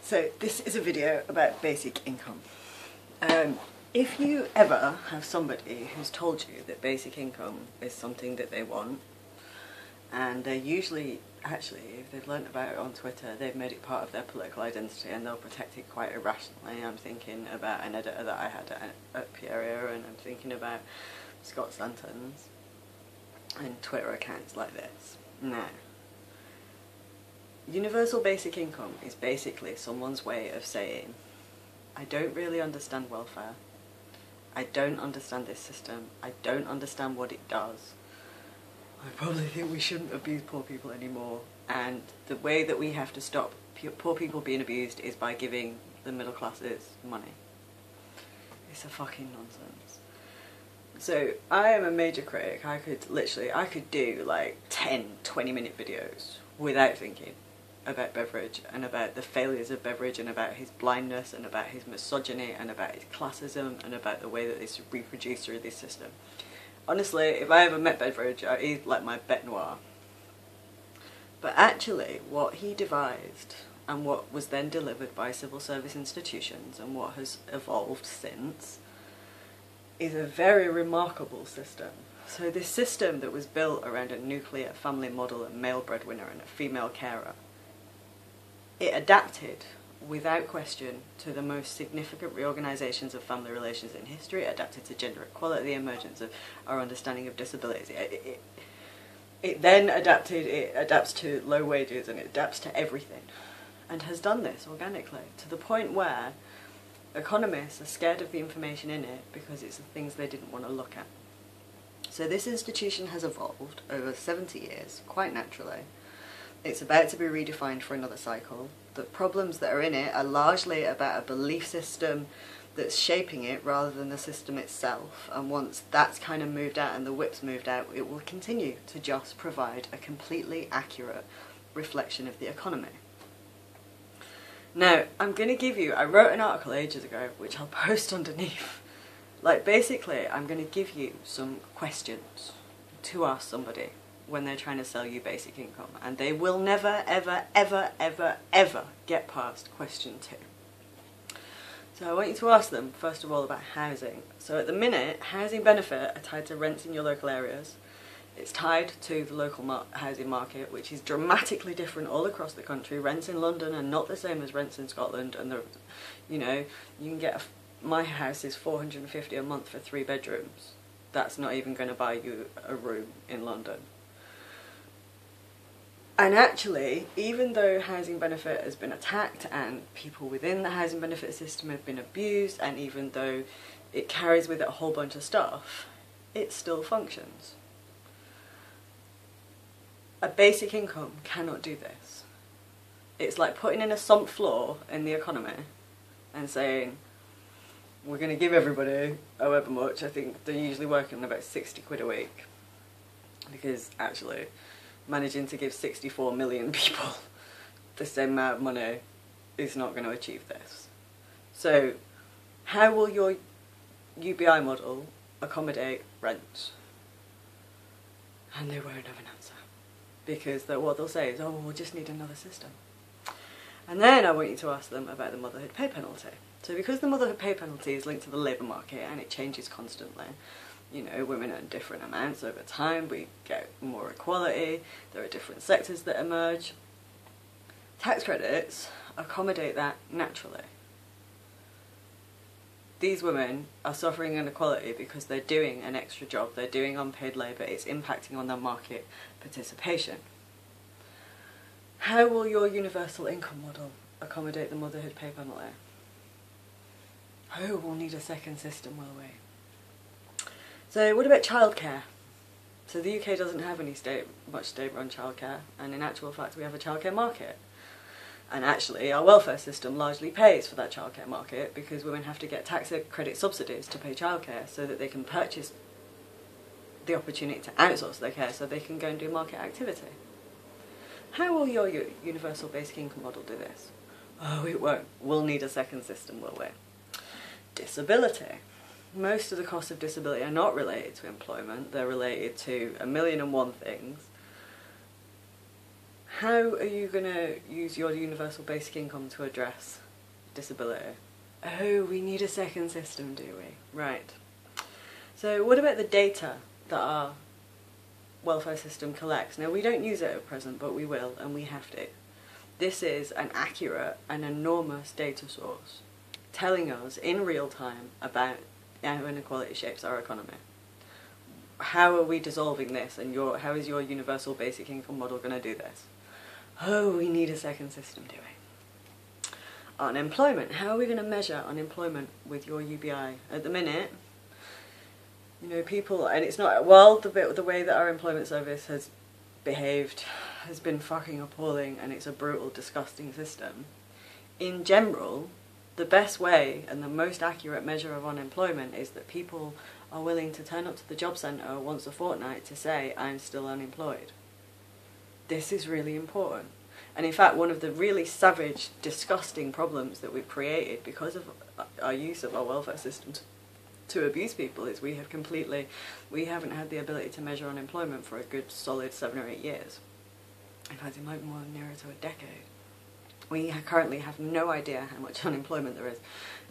So this is a video about basic income. If you ever have somebody who's told you that basic income is something that they want, and they're usually, actually, if they've learnt about it on Twitter, they've made it part of their political identity and they'll protect it quite irrationally. I'm thinking about an editor that I had at Pieria, and I'm thinking about Scott Stanton's and Twitter accounts like this. Now, universal basic income is basically someone's way of saying, I don't really understand welfare, I don't understand this system, I don't understand what it does, I probably think we shouldn't abuse poor people anymore, and the way that we have to stop poor people being abused is by giving the middle classes money. It's a fucking nonsense. So I am a major critic. I could do like 10-20 minute videos without thinking about Beveridge and about the failures of Beveridge and about his blindness and about his misogyny and about his classism and about the way that it's reproduced through this system. Honestly, if I ever met Beveridge, he's like my bête noire. But actually, what he devised and what was then delivered by civil service institutions and what has evolved since is a very remarkable system. So this system that was built around a nuclear family model, a male breadwinner and a female carer, it adapted without question to the most significant reorganisations of family relations in history. It adapted to gender equality, the emergence of our understanding of disability. It then adapts to low wages, and it adapts to everything, and has done this organically to the point where economists are scared of the information in it because it's the things they didn't want to look at. So this institution has evolved over 70 years, quite naturally. It's about to be redefined for another cycle. The problems that are in it are largely about a belief system that's shaping it rather than the system itself, and once that's kind of moved out and the whip's moved out, it will continue to just provide a completely accurate reflection of the economy. Now, I'm going to give you, I wrote an article ages ago, which I'll post underneath. Like, basically, I'm going to give you some questions to ask somebody when they're trying to sell you basic income, and they will never, ever, ever, ever, ever get past question 2. So I want you to ask them, first of all, about housing. So at the minute, housing benefit are tied to rents in your local areas. It's tied to the local housing market, which is dramatically different all across the country. Rents in London are not the same as rents in Scotland, and you know, you can get my house is $450 a month for 3 bedrooms. That's not even going to buy you a room in London. And actually, even though housing benefit has been attacked and people within the housing benefit system have been abused, and even though it carries with it a whole bunch of stuff, it still functions. A basic income cannot do this. It's like putting in a sump floor in the economy and saying, we're going to give everybody however much. I think they're usually working about 60 quid a week, because actually managing to give 64 million people the same amount of money is not going to achieve this. So how will your UBI model accommodate rent? And they won't have an answer, because what they'll say is, oh, we'll just need another system. And then I want you to ask them about the motherhood pay penalty. So because the motherhood pay penalty is linked to the labour market and it changes constantly, you know, women earn different amounts over time, we get more equality, there are different sectors that emerge. Tax credits accommodate that naturally. These women are suffering inequality because they're doing an extra job, they're doing unpaid labour, it's impacting on their market participation. How will your universal income model accommodate the motherhood pay penalty? Oh, we'll need a second system, will we? So what about childcare? So the UK doesn't have any much state-run childcare, and in actual fact we have a childcare market. And actually our welfare system largely pays for that childcare market, because women have to get tax credit subsidies to pay childcare so that they can purchase the opportunity to outsource their care so they can go and do market activity. How will your universal basic income model do this? Oh, it won't. We'll need a second system, will we? Disability. Most of the costs of disability are not related to employment, they're related to 1,000,001 things. How are you going to use your universal basic income to address disability? Oh, we need a second system, do we? Right. So what about the data that our welfare system collects? Now, we don't use it at present, but we will, and we have to. This is an accurate and enormous data source telling us in real time about how inequality shapes our economy. How are we dissolving this, and how is your universal basic income model going to do this? Oh, we need a second system, do we? Unemployment. How are we going to measure unemployment with your UBI? At the minute, you know, people, and it's not, well, the way that our employment service has behaved has been fucking appalling, and it's a brutal, disgusting system. In general, the best way and the most accurate measure of unemployment is that people are willing to turn up to the job centre once a fortnight to say, I'm still unemployed. This is really important. And in fact, one of the really savage, disgusting problems that we've created because of our use of our welfare system to abuse people is we haven't had the ability to measure unemployment for a good solid 7 or 8 years. In fact, it might be more nearer to a decade. We currently have no idea how much unemployment there is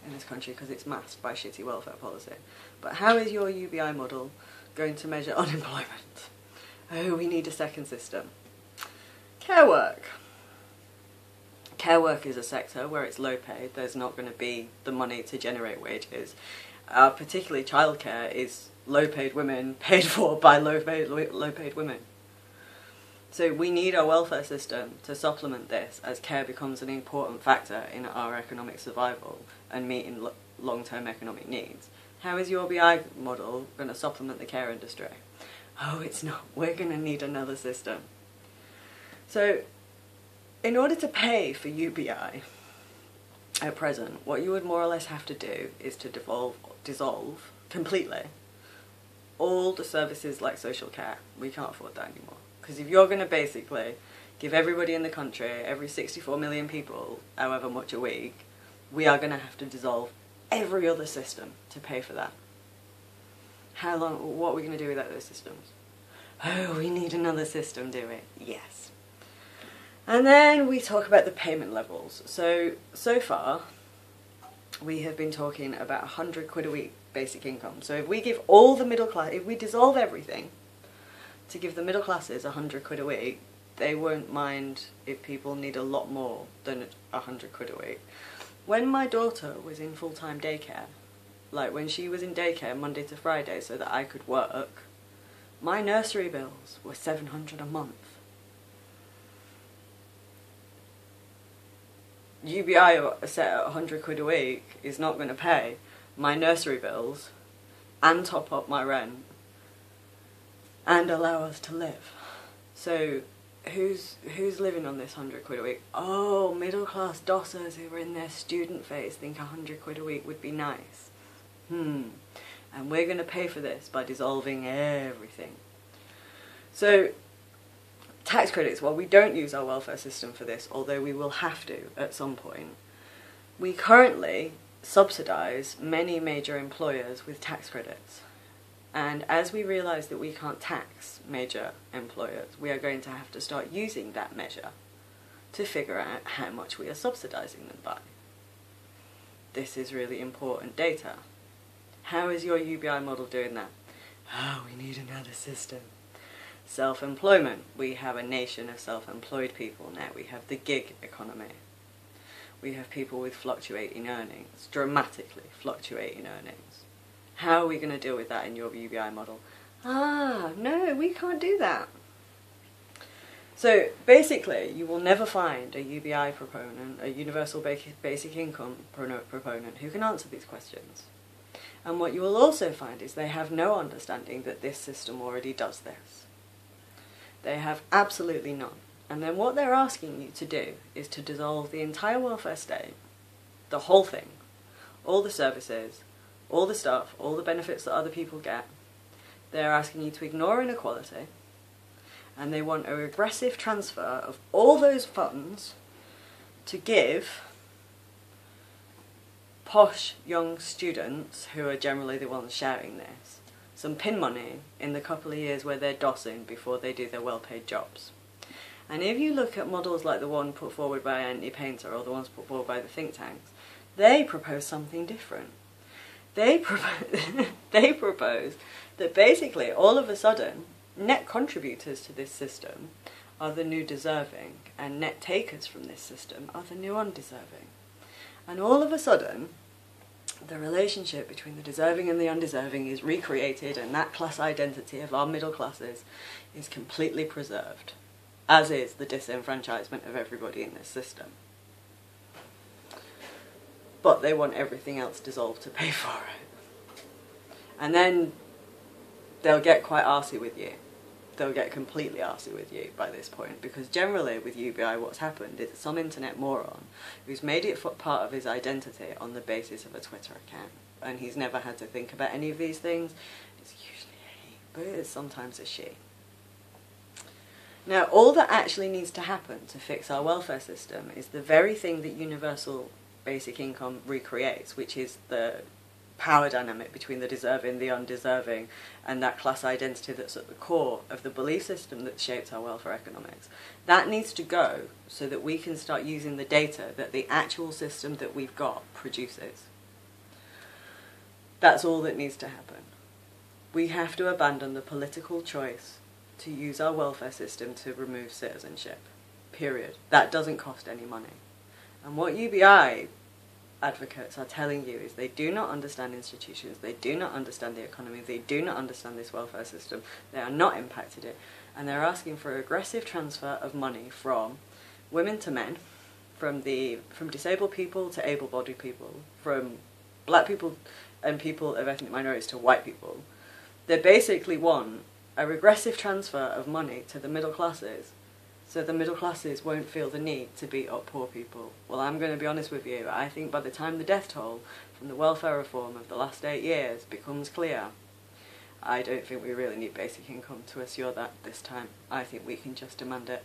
in this country because it's masked by shitty welfare policy. But how is your UBI model going to measure unemployment? Oh, we need a second system. Care work. Care work is a sector where it's low paid. There's not going to be the money to generate wages. Particularly childcare is low paid women paid for by low paid women. So we need our welfare system to supplement this as care becomes an important factor in our economic survival and meeting long-term economic needs. How is your UBI model going to supplement the care industry? Oh, it's not. We're going to need another system. So in order to pay for UBI at present, what you would more or less have to do is to dissolve completely all the services like social care. We can't afford that anymore. Because if you're going to basically give everybody in the country, every 64 million people, however much a week, we are going to have to dissolve every other system to pay for that. How long? What are we going to do without those systems? Oh, we need another system, do we? Yes. And then we talk about the payment levels. So far, we have been talking about 100 quid a week basic income. So if we give all the middle class, if we dissolve everything, to give the middle classes 100 quid a week, they won't mind if people need a lot more than 100 quid a week. When my daughter was in full-time daycare, like when she was in daycare Monday to Friday so that I could work, my nursery bills were 700 a month. UBI set at 100 quid a week is not going to pay my nursery bills and top up my rent and allow us to live. So who's living on this 100 quid a week? Oh, middle class dossers who are in their student phase think 100 quid a week would be nice. And we're going to pay for this by dissolving everything. So tax credits, well, we don't use our welfare system for this, although we will have to at some point. We currently subsidise many major employers with tax credits. And as we realise that we can't tax major employers, we are going to have to start using that measure to figure out how much we are subsidising them by. This is really important data. How is your UBI model doing that? Oh, we need another system. Self-employment. We have a nation of self-employed people now. We have the gig economy. We have people with fluctuating earnings, dramatically fluctuating earnings. How are we going to deal with that in your UBI model? No, we can't do that. So basically, you will never find a UBI proponent, a universal basic income proponent who can answer these questions. And what you will also find is they have no understanding that this system already does this. They have absolutely none. And then what they're asking you to do is to dissolve the entire welfare state, the whole thing, all the services, all the stuff, all the benefits that other people get. They're asking you to ignore inequality, and they want a regressive transfer of all those funds to give posh young students, who are generally the ones shouting this, some pin money in the couple of years where they're dossing before they do their well-paid jobs. And if you look at models like the one put forward by Anthony Painter or the ones put forward by the think tanks, they propose something different. They propose that basically all of a sudden net contributors to this system are the new deserving, and net takers from this system are the new undeserving. And all of a sudden, the relationship between the deserving and the undeserving is recreated, and that class identity of our middle classes is completely preserved, as is the disenfranchisement of everybody in this system. But they want everything else dissolved to pay for it. And then they'll get quite arsey with you. They'll get completely arsey with you by this point, because generally with UBI what's happened is some internet moron who's made it part of his identity on the basis of a Twitter account, and he's never had to think about any of these things. It's usually a he, but it is sometimes a she. Now, all that actually needs to happen to fix our welfare system is the very thing that universal basic income recreates, which is the power dynamic between the deserving, the undeserving, and that class identity that's at the core of the belief system that shapes our welfare economics. That needs to go so that we can start using the data that the actual system that we've got produces. That's all that needs to happen. We have to abandon the political choice to use our welfare system to remove citizenship. Period. That doesn't cost any money. And what UBI advocates are telling you is they do not understand institutions, they do not understand the economy, they do not understand this welfare system, they are not impacted it, and they're asking for aggressive transfer of money from women to men, from disabled people to able-bodied people, from black people and people of ethnic minorities to white people. They basically want a regressive transfer of money to the middle classes, so the middle classes won't feel the need to beat up poor people. Well, I'm going to be honest with you, I think by the time the death toll from the welfare reform of the last 8 years becomes clear, I don't think we really need basic income to assure that this time. I think we can just demand it.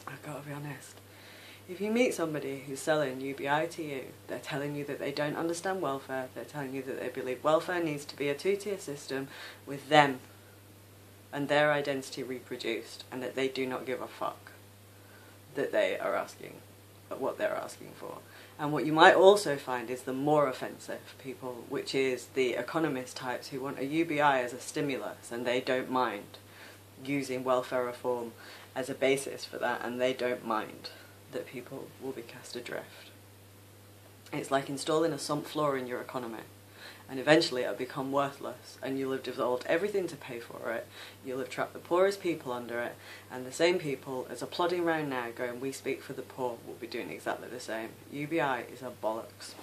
I've got to be honest. If you meet somebody who's selling UBI to you, they're telling you that they don't understand welfare, they're telling you that they believe welfare needs to be a two-tier system with them and their identity reproduced, and that they do not give a fuck that they are asking what they're asking for. And what you might also find is the more offensive people, which is the economist types who want a UBI as a stimulus, and they don't mind using welfare reform as a basis for that, and they don't mind that people will be cast adrift. It's like installing a sump floor in your economy, and eventually it'll become worthless, and you'll have dissolved everything to pay for it, you'll have trapped the poorest people under it, and the same people as are plodding around now going, we speak for the poor, will be doing exactly the same. UBI is a bollocks.